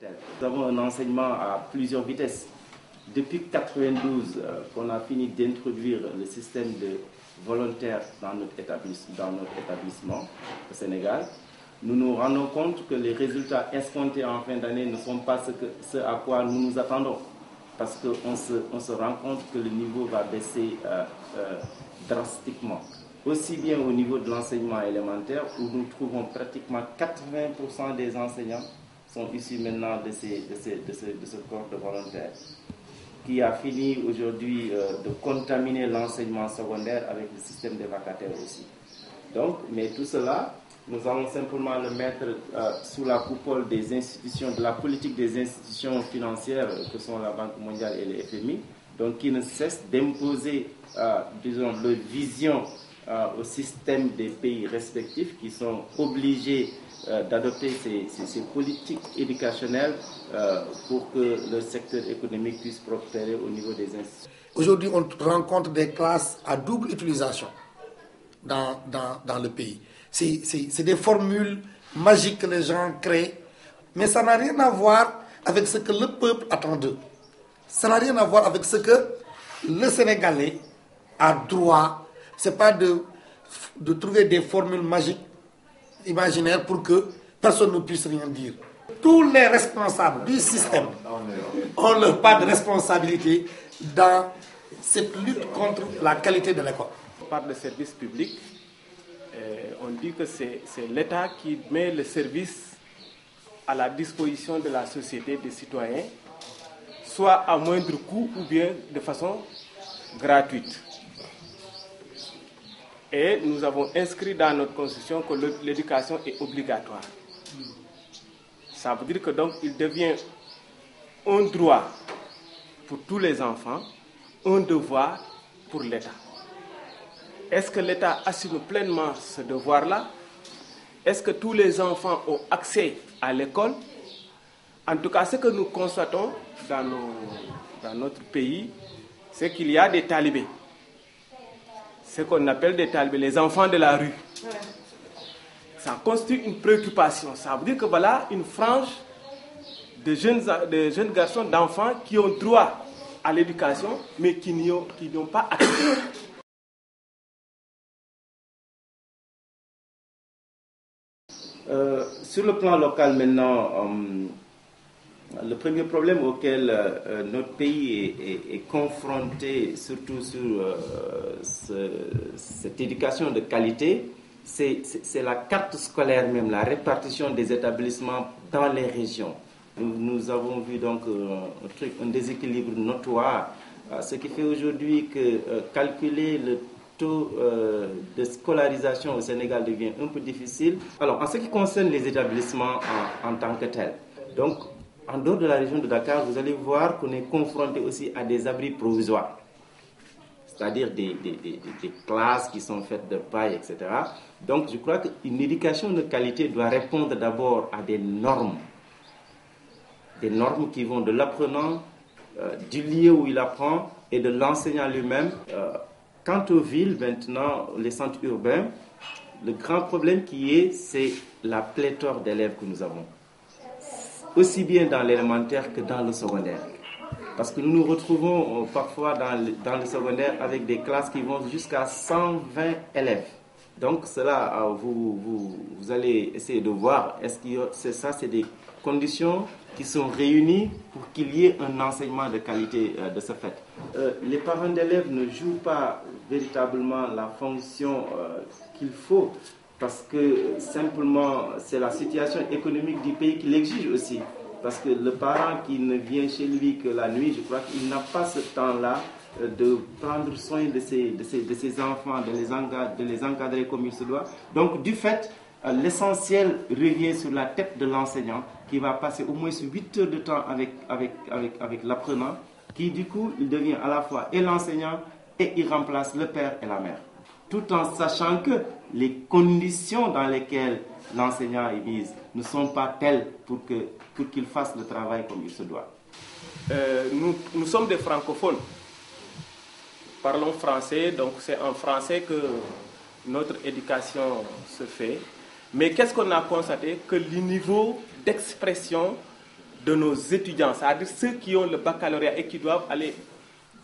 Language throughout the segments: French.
Nous avons un enseignement à plusieurs vitesses. Depuis 1992, qu'on a fini d'introduire le système de volontaires dans notre établissement au Sénégal, nous nous rendons compte que les résultats escomptés en fin d'année ne sont pas ce à quoi nous nous attendons. Parce qu'on se rend compte que le niveau va baisser drastiquement. Aussi bien au niveau de l'enseignement élémentaire, où nous trouvons pratiquement 80% des enseignants sont issus maintenant de ce corps de volontaires, qui a fini aujourd'hui de contaminer l'enseignement secondaire avec le système des vacataires aussi. Donc, mais tout cela, nous allons simplement le mettre sous la coupole des institutions, de la politique des institutions financières que sont la Banque mondiale et le FMI, donc qui ne cessent d'imposer, disons, leur vision au système des pays respectifs qui sont obligés d'adopter ces politiques éducationnelles pour que le secteur économique puisse prospérer au niveau des institutions. Aujourd'hui, on rencontre des classes à double utilisation dans le pays. C'est des formules magiques que les gens créent, mais ça n'a rien à voir avec ce que le peuple attend d'eux. Ça n'a rien à voir avec ce que le Sénégalais a droit. Ce n'est pas de trouver des formules magiques imaginaires pour que personne ne puisse rien dire. Tous les responsables du système ont leur part de responsabilité dans cette lutte contre la qualité de l'école. On parle de service public. On dit que c'est l'État qui met le service à la disposition de la société, des citoyens, soit à moindre coût ou bien de façon gratuite. Et nous avons inscrit dans notre constitution que l'éducation est obligatoire. Ça veut dire que donc il devient un droit pour tous les enfants, un devoir pour l'État. Est-ce que l'État assume pleinement ce devoir-là? Est-ce que tous les enfants ont accès à l'école? En tout cas, ce que nous constatons dans notre pays, c'est qu'il y a des talibés. Ce qu'on appelle des talibés, les enfants de la rue. Ça constitue une préoccupation. Ça veut dire que voilà une frange de jeunes garçons, d'enfants qui ont droit à l'éducation, mais qui n'ont pas accès. Sur le plan local maintenant, le premier problème auquel notre pays est confronté, surtout sur cette éducation de qualité, c'est la carte scolaire même, la répartition des établissements dans les régions. Nous avons vu donc un déséquilibre notoire, ce qui fait aujourd'hui que calculer le taux de scolarisation au Sénégal devient un peu difficile. Alors, en ce qui concerne les établissements en tant que tels, donc, en dehors de la région de Dakar, vous allez voir qu'on est confronté aussi à des abris provisoires, c'est-à-dire des classes qui sont faites de paille, etc. Donc, je crois qu'une éducation de qualité doit répondre d'abord à des normes qui vont de l'apprenant, du lieu où il apprend et de l'enseignant lui-même. Quant aux villes, maintenant, les centres urbains, le grand problème c'est la pléthore d'élèves que nous avons, aussi bien dans l'élémentaire que dans le secondaire. Parce que nous nous retrouvons parfois dans le secondaire avec des classes qui vont jusqu'à 120 élèves. Donc cela, vous allez essayer de voir, est-ce que c'est des conditions qui sont réunies pour qu'il y ait un enseignement de qualité de ce fait. Les parents d'élèves ne jouent pas véritablement la fonction qu'il faut, parce que simplement c'est la situation économique du pays qui l'exige aussi. Parce que le parent qui ne vient chez lui que la nuit, je crois qu'il n'a pas ce temps-là de prendre soin de ses enfants, de les encadrer comme il se doit. Donc du fait, l'essentiel revient sur la tête de l'enseignant qui va passer au moins 8 heures de temps avec l'apprenant, qui du coup, il devient à la fois et l'enseignant et il remplace le père et la mère. Tout en sachant que les conditions dans lesquelles l'enseignant est mis ne sont pas telles pour qu'il fasse le travail comme il se doit. Nous sommes des francophones. Parlons français, donc c'est en français que notre éducation se fait. Mais qu'est-ce qu'on a constaté? Que le niveau d'expression de nos étudiants, c'est-à-dire ceux qui ont le baccalauréat et qui doivent aller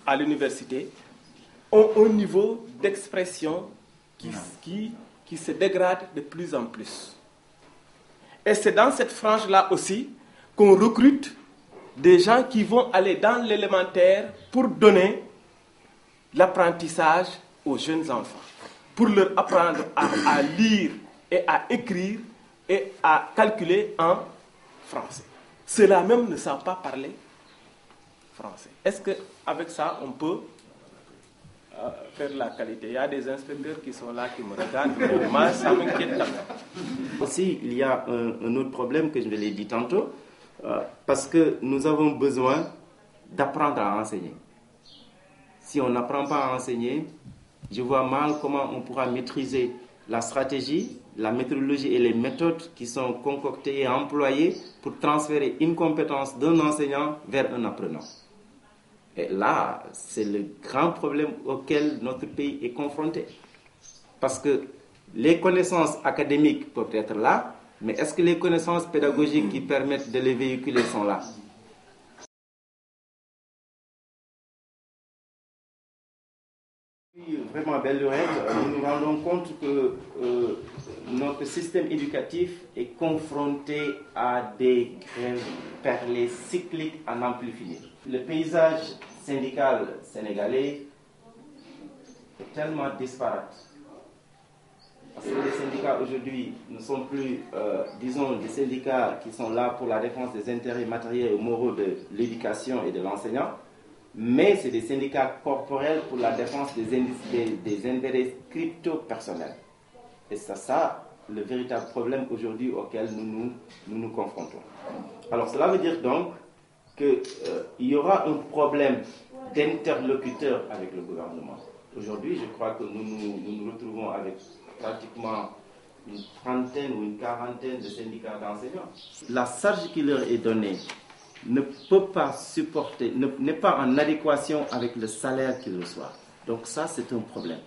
à l'université, ont un niveau d'expression qui se dégrade de plus en plus. Et c'est dans cette frange-là aussi qu'on recrute des gens qui vont aller dans l'élémentaire pour donner l'apprentissage aux jeunes enfants, pour leur apprendre à lire et à écrire et à calculer en français. Ceux-là même ne savent pas parler français. Est-ce qu'avec ça, on peut faire la qualité? Il y a des inspecteurs qui sont là, qui me regardent, mais moi, ça m'inquiète quand même. Aussi, il y a un autre problème que je l'ai dit tantôt, parce que nous avons besoin d'apprendre à enseigner. Si on n'apprend pas à enseigner, je vois mal comment on pourra maîtriser la stratégie, la méthodologie et les méthodes qui sont concoctées et employées pour transférer une compétence d'un enseignant vers un apprenant. Et là, c'est le grand problème auquel notre pays est confronté. Parce que les connaissances académiques peuvent être là, mais est-ce que les connaissances pédagogiques qui permettent de les véhiculer sont là? Vraiment belle lurette, nous nous rendons compte que notre système éducatif est confronté à des grèves perlées cycliques à n'en plus finir. Le paysage syndical sénégalais est tellement disparate. Parce que les syndicats aujourd'hui ne sont plus, disons, des syndicats qui sont là pour la défense des intérêts matériels et moraux de l'éducation et de l'enseignant, mais c'est des syndicats corporels pour la défense des intérêts crypto-personnels. Et c'est ça le véritable problème aujourd'hui auquel nous nous confrontons. Alors cela veut dire donc qu'il y aura un problème d'interlocuteur avec le gouvernement. Aujourd'hui, je crois que nous nous retrouvons avec pratiquement une trentaine ou une quarantaine de syndicats d'enseignants. La charge qui leur est donnée ne peut pas supporter, n'est pas en adéquation avec le salaire qu'ils reçoivent. Donc ça, c'est un problème.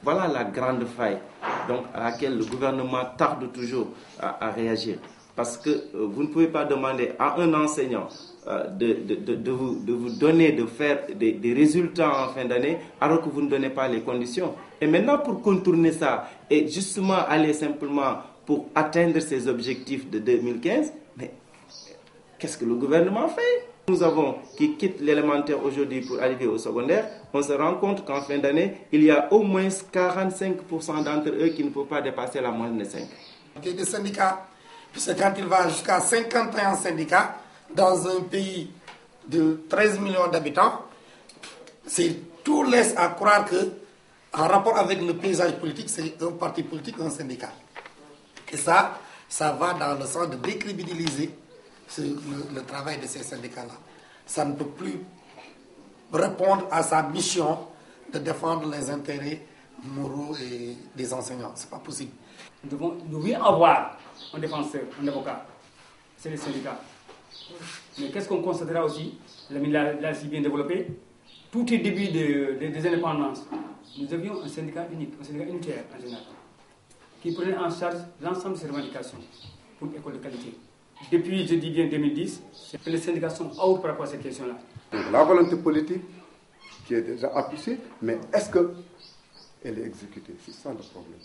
Voilà la grande faille donc, à laquelle le gouvernement tarde toujours à réagir. Parce que vous ne pouvez pas demander à un enseignant de vous donner, de faire des résultats en fin d'année, alors que vous ne donnez pas les conditions. Et maintenant, pour contourner ça, et justement aller simplement pour atteindre ces objectifs de 2015, mais qu'est-ce que le gouvernement fait? Nous avons qui quittent l'élémentaire aujourd'hui pour arriver au secondaire, on se rend compte qu'en fin d'année, il y a au moins 45% d'entre eux qui ne peuvent pas dépasser la moyenne de 5. Des syndicats, puisque quand il va jusqu'à 51 syndicats dans un pays de 13 millions d'habitants, tout laisse à croire que, en rapport avec le paysage politique, c'est un parti politique, un syndicat. Et ça va dans le sens de décrédibiliser le travail de ces syndicats-là. Ça ne peut plus répondre à sa mission de défendre les intérêts moraux et des enseignants. Ce n'est pas possible. Nous devons avoir un défenseur, un avocat. C'est les syndicats. Mais qu'est-ce qu'on constatera aussi? Là, si bien développé, tout au début des indépendances, nous avions un syndicat unique, un syndicat unitaire en général, qui prenait en charge l'ensemble de ces revendications pour une école de qualité. Depuis, je dis bien 2010, les syndicats sont out par rapport à cette question-là. La volonté politique qui est déjà affichée, mais est-ce qu'elle est exécutée? C'est ça le problème.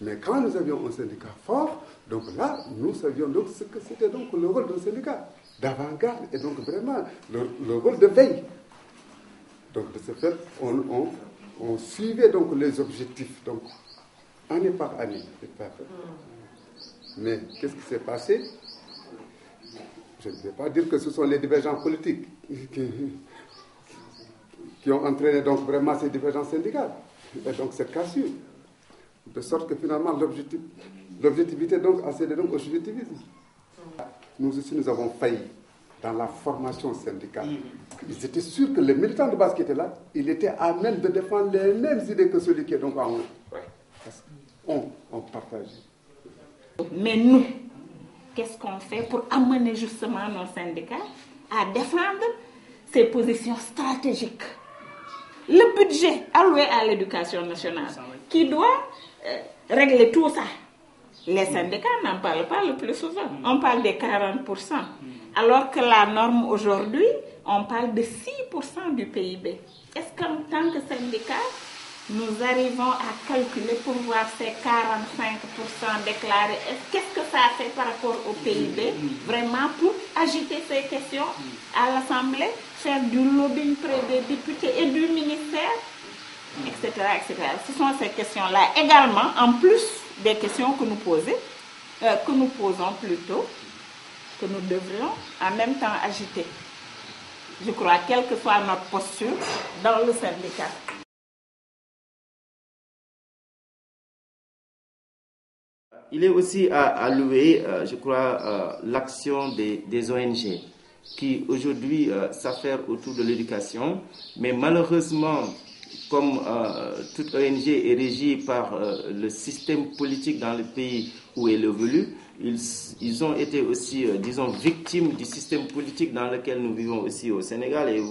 Mais quand nous avions un syndicat fort, donc là, nous savions donc ce que c'était donc le rôle d'un syndicat d'avant-garde et donc vraiment le rôle de veille. Donc de ce fait, on suivait donc les objectifs, donc année par année. Mais qu'est-ce qui s'est passé? Je ne vais pas dire que ce sont les divergences politiques qui ont entraîné donc vraiment ces divergences syndicales. Et donc cette cassure. De sorte que finalement l'objectivité donc a cédé donc au subjectivisme. Nous aussi nous avons failli dans la formation syndicale. Ils étaient sûrs que les militants de base qui étaient là, ils étaient à même de défendre les mêmes idées que celui qui est donc en haut. Parce qu'on partageait. Mais nous, qu'est-ce qu'on fait pour amener justement nos syndicats à défendre ces positions stratégiques? Le budget alloué à l'éducation nationale, qui doit régler tout ça, Les syndicats n'en parlent pas le plus souvent. On parle des 40%. Alors que la norme aujourd'hui, on parle de 6% du PIB. Est-ce qu'en tant que syndicat, nous arrivons à calculer pour voir ces 45% déclarés? Qu'est-ce que ça fait par rapport au PIB? Vraiment pour agiter ces questions à l'Assemblée, faire du lobbying près des députés et du ministère, etc., etc. Ce sont ces questions-là également, en plus des questions que nous posons plutôt, que nous devrions en même temps agiter. Je crois, quelle que soit notre posture dans le syndicat. Il est aussi à louer, je crois, l'action des ONG qui aujourd'hui s'affairent autour de l'éducation, mais malheureusement, comme toute ONG est régie par le système politique dans le pays où elle évolue, ils ont été aussi, disons, victimes du système politique dans lequel nous vivons aussi au Sénégal. Et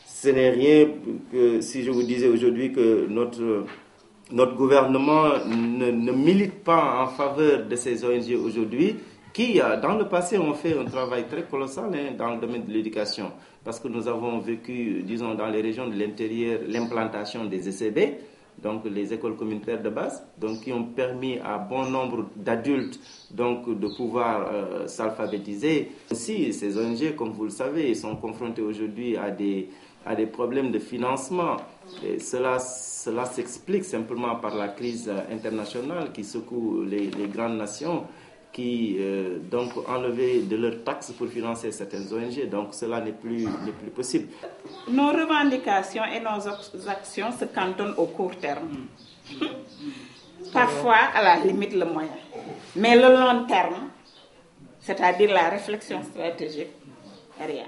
ce n'est rien que si je vous disais aujourd'hui que notre gouvernement ne milite pas en faveur de ces ONG aujourd'hui, qui, dans le passé, ont fait un travail très colossal dans le domaine de l'éducation. Parce que nous avons vécu, disons, dans les régions de l'intérieur, l'implantation des ECB, donc les écoles communautaires de base, donc qui ont permis à bon nombre d'adultes donc de pouvoir s'alphabétiser. Aussi, ces ONG, comme vous le savez, sont confrontées aujourd'hui à des problèmes de financement. Et cela s'explique simplement par la crise internationale qui secoue les grandes nations, qui donc enlever de leurs taxes pour financer certaines ONG. Donc cela n'est plus possible. Nos revendications et nos actions se cantonnent au court terme. Parfois, à la limite, le moyen. Mais le long terme, c'est-à-dire la réflexion stratégique, rien.